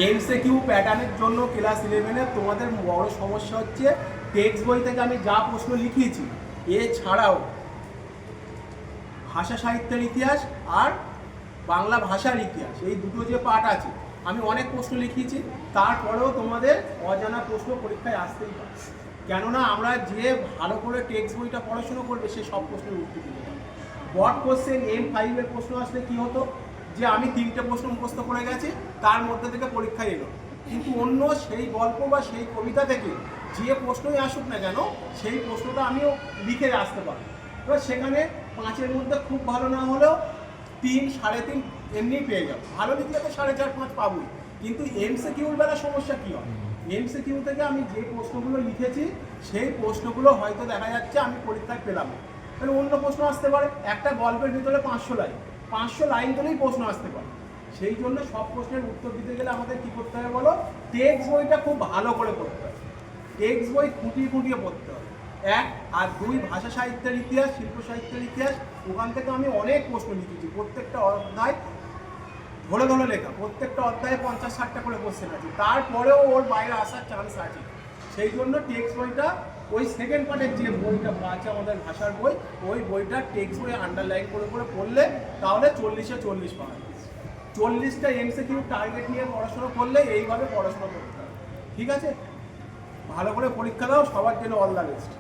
MCQ প্যাটার্নের জন্য class 11-এ তোমাদের বড় সমস্যা হচ্ছে টেক্সট বই থেকে আমি যা প্রশ্ন লিখিয়েছি এছাড়াও ভাষা সাহিত্যের ইতিহাস আর বাংলা ভাষার ইতিহাস, এই দুটো যে পার্ট আছে আমি অনেক প্রশ্ন লিখিয়েছি, তারপরেও তোমাদের অজানা প্রশ্ন পরীক্ষায় আসতেই পারে। কেননা আমরা যে ভালো করে টেক্সট বইটা পড়াশুনো করবে সে সব প্রশ্নের উত্তর দিতে পারে। বট কোশ্চেন M5-এর প্রশ্ন আসলে কি হতো যে আমি 3টে প্রশ্ন মুখস্থ করে গেছি, তার মধ্যে থেকে পরীক্ষায় এলো, কিন্তু অন্য সেই গল্প বা সেই কবিতা থেকে যে প্রশ্নই আসুক না কেন সেই প্রশ্নটা আমিও লিখে আসতে পারি। এবার সেখানে 5-এর মধ্যে খুব ভালো না হলেও 3, 3.5 এমনি পেয়ে যাবো। ভালো লিখলে তো 4.5, 5 পাবোই। কিন্তু এমসিকিউর বেলা সমস্যা কী হয়, এমসিকিউ থেকে আমি যে প্রশ্নগুলো লিখেছি সেই প্রশ্নগুলো হয়তো দেখা যাচ্ছে আমি পরীক্ষায় পেলাম না, তাহলে অন্য প্রশ্ন আসতে পারে। একটা গল্পের ভিতরে 500 লাইন ধরেই প্রশ্ন আসতে পারে। সেই জন্য সব প্রশ্নের উত্তর দিতে গেলে আমাদের কী করতে হবে বলো, টেক্সট বইটা খুব ভালো করে পড়তে হবে, টেক্সট বই খুঁটিয়ে খুঁটিয়ে পড়তে হবে। 1 আর 2 ভাষা সাহিত্যের ইতিহাস, শিল্প সাহিত্যের ইতিহাস, ওখান থেকে আমি অনেক প্রশ্ন লিখেছি, প্রত্যেকটা অধ্যায় ধরে ধরে লেখা, প্রত্যেকটা অধ্যায়ে 50-60টা করে কোশ্চেন আছে, তারপরেও ওর বাইরে আসার চান্স আছে। সেই জন্য টেক্সট বইটা ওই সেকেন্ড পার্টের যে বইটা আছে আমাদের ভাষার বই, ওই বইটা টেক্সট বই আন্ডারলাইন করে করে পড়লে তাহলে 40-এ 40 পাওয়া যায়। 40টা এমসিকিউ টার্গেট নিয়ে পড়াশোনা করলে এইভাবে পড়াশোনা করতে হবে। ঠিক আছে, ভালো করে পরীক্ষা দাও, সবার জন্য অল দ্য বেস্ট।